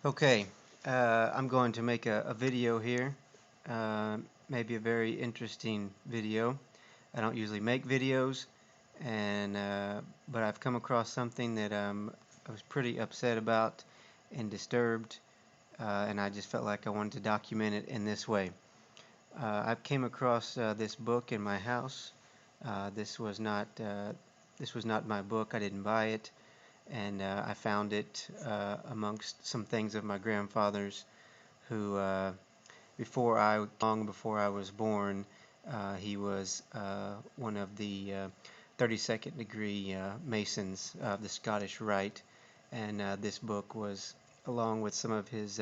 Okay, I'm going to make a video here, maybe a very interesting video. I don't usually make videos, and but I've come across something that I was pretty upset about and disturbed, and I just felt like I wanted to document it in this way. I came across this book in my house. This was not my book. I didn't buy it, and I found it amongst some things of my grandfather's, who long before I was born, he was one of the 32nd degree Masons of the Scottish Rite, and this book was along with some of his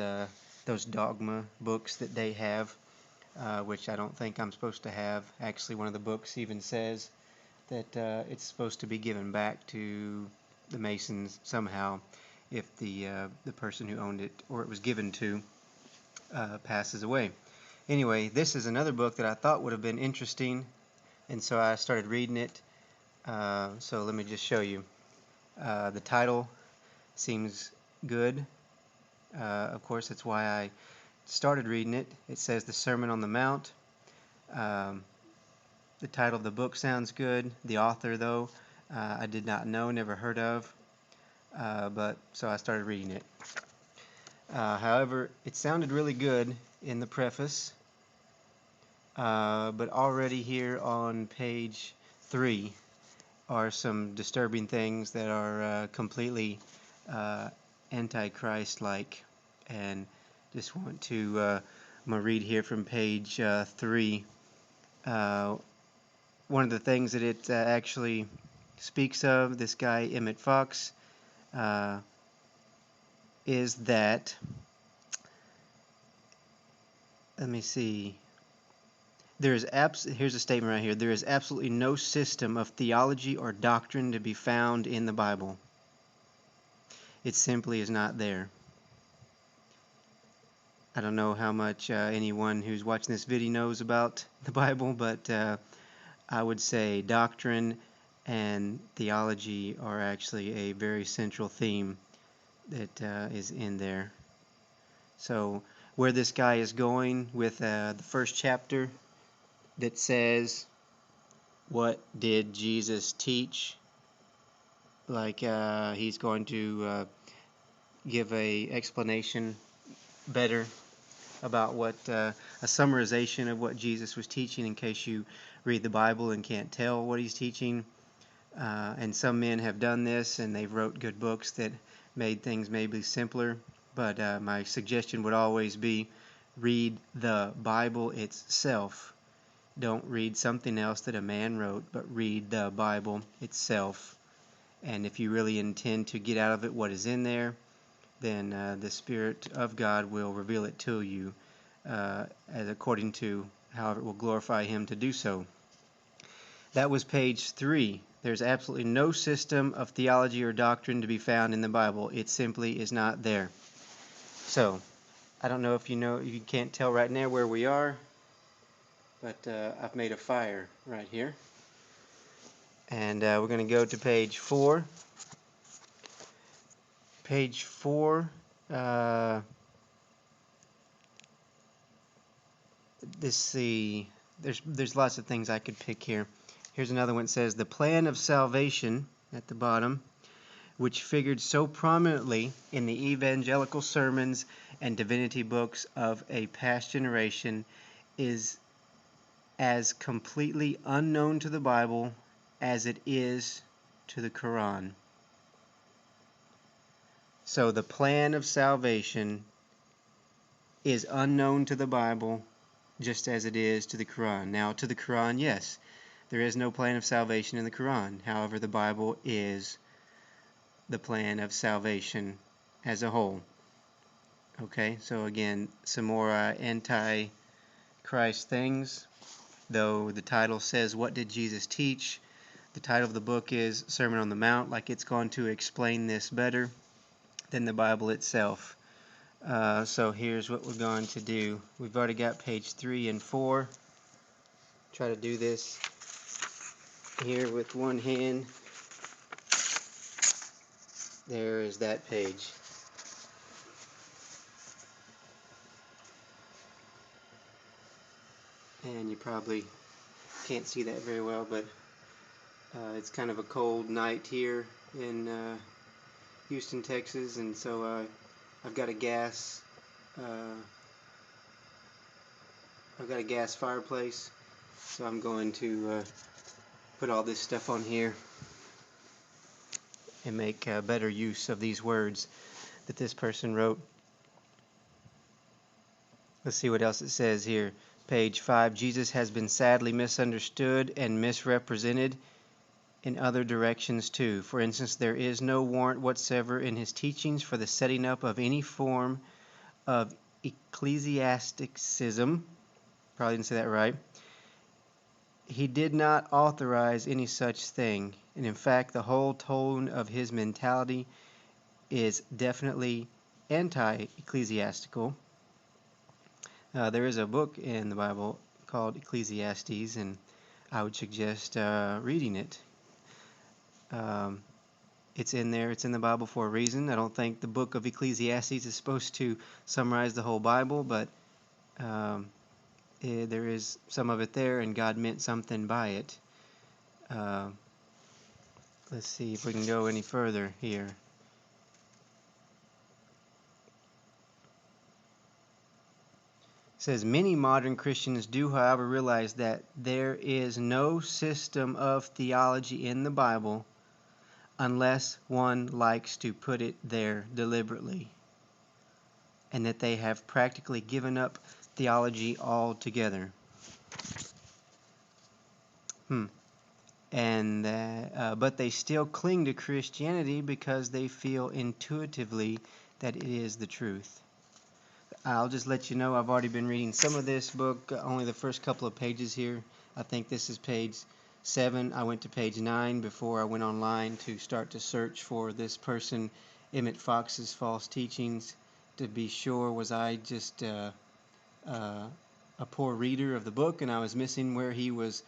those dogma books that they have, which I don't think I'm supposed to have. Actually, one of the books even says that it's supposed to be given back to the Masons somehow if the person who owned it, or it was given to, passes away. Anyway, this is another book that I thought would have been interesting, and so I started reading it. So let me just show you. The title seems good. Of course, that's why I started reading it. It says The Sermon on the Mount. Um, the title of the book sounds good. The author, though, I did not know, never heard of, but so I started reading it. However, it sounded really good in the preface, but already here on page 3 are some disturbing things that are completely antichrist-like, and just want to I'm going to read here from page 3. One of the things that it actually speaks of, this guy Emmet Fox, is that, let me see, here's a statement right here. There is absolutely no system of theology or doctrine to be found in the Bible. It simply is not there. I don't know how much anyone who's watching this video knows about the Bible, but I would say doctrine and theology are actually a very central theme that is in there. So where this guy is going with the first chapter that says, what did Jesus teach? Like he's going to give a explanation better about what a summarization of what Jesus was teaching, in case you read the Bible and can't tell what he's teaching. And some men have done this, and they've wrote good books that made things maybe simpler, but my suggestion would always be read the Bible itself. Don't read something else that a man wrote, but read the Bible itself. And if you really intend to get out of it what is in there, then the Spirit of God will reveal it to you as according to however it will glorify Him to do so. That was page 3. There's absolutely no system of theology or doctrine to be found in the Bible. It simply is not there. So, I don't know if you can't tell right now where we are, but I've made a fire right here. And we're going to go to page 4. Page 4, there's lots of things I could pick here. Here's another one that says, the plan of salvation at the bottom, which figured so prominently in the evangelical sermons and divinity books of a past generation, is as completely unknown to the Bible as it is to the Quran. So the plan of salvation is unknown to the Bible just as it is to the Quran. Now, to the Quran, yes, there is no plan of salvation in the Quran. However, the Bible is the plan of salvation as a whole. Okay, so again, some more anti-Christ things. Though the title says, what did Jesus teach? The title of the book is Sermon on the Mount, like it's going to explain this better than the Bible itself. So here's what we're going to do. We've already got page 3 and 4. Try to do this here with one hand. There is that page. and you probably can't see that very well, but it's kind of a cold night here in Houston, Texas, and so I've got a gas uh, fireplace, so I'm going to put all this stuff on here and make better use of these words that this person wrote. Let's see what else it says here. Page 5. Jesus has been sadly misunderstood and misrepresented in other directions too. For instance, there is no warrant whatsoever in his teachings for the setting up of any form of ecclesiasticism. Probably didn't say that right. He did not authorize any such thing, and in fact, the whole tone of his mentality is definitely anti-ecclesiastical. There is a book in the Bible called Ecclesiastes, and I would suggest reading it. It's in there. It's in the Bible for a reason. I don't think the book of Ecclesiastes is supposed to summarize the whole Bible, but there is some of it there, and God meant something by it. Let's see if we can go any further here. It says, many modern Christians do, however, realize that there is no system of theology in the Bible unless one likes to put it there deliberately, and that they have practically given up theology altogether. But they still cling to Christianity because they feel intuitively that it is the truth. I'll just let you know I've already been reading some of this book, only the first couple of pages here. I think this is page 7. I went to page 9 before I went online to start to search for this person, Emmet Fox's false teachings, to be sure was I just a poor reader of the book and I was missing where he was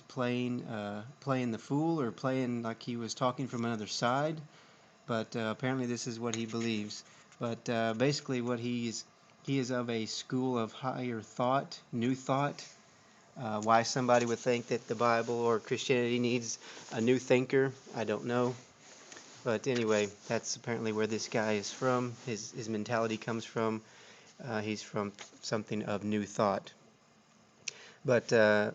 playing the fool, or playing like he was talking from another side. But apparently this is what he believes. But basically what he is of a school of higher thought, new thought. Why somebody would think that the Bible or Christianity needs a new thinker, I don't know. But anyway, that's apparently where this guy is from. His mentality comes from. He's from something of new thought. But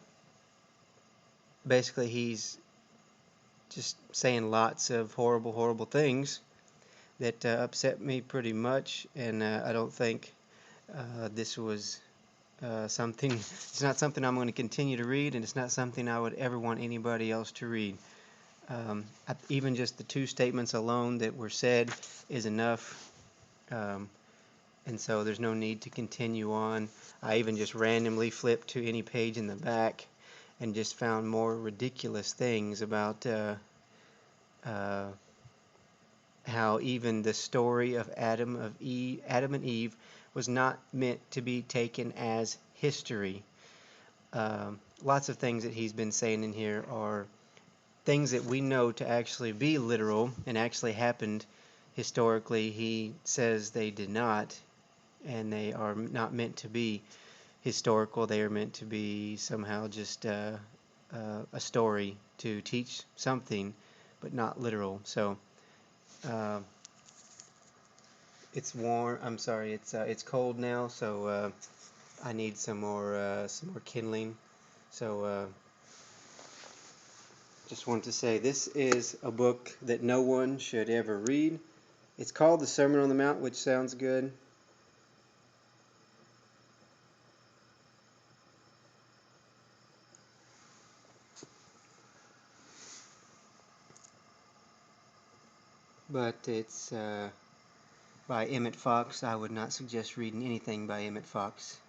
basically he's just saying lots of horrible things that upset me pretty much, and I don't think this was something, it's not something I'm going to continue to read, and it's not something I would ever want anybody else to read. Even just the 2 statements alone that were said is enough, and so there's no need to continue on. I even just randomly flipped to any page in the back and just found more ridiculous things about how even the story of Adam and Eve was not meant to be taken as history. Lots of things that he's been saying in here are things that we know to actually be literal and actually happened historically. He says they did not, and they are not meant to be historical. They are meant to be somehow just a story to teach something, but not literal. So it's warm. I'm sorry. It's cold now, so I need some more kindling. So just wanted to say this is a book that no one should ever read. It's called The Sermon on the Mount, which sounds good. But it's by Emmet Fox. I would not suggest reading anything by Emmet Fox.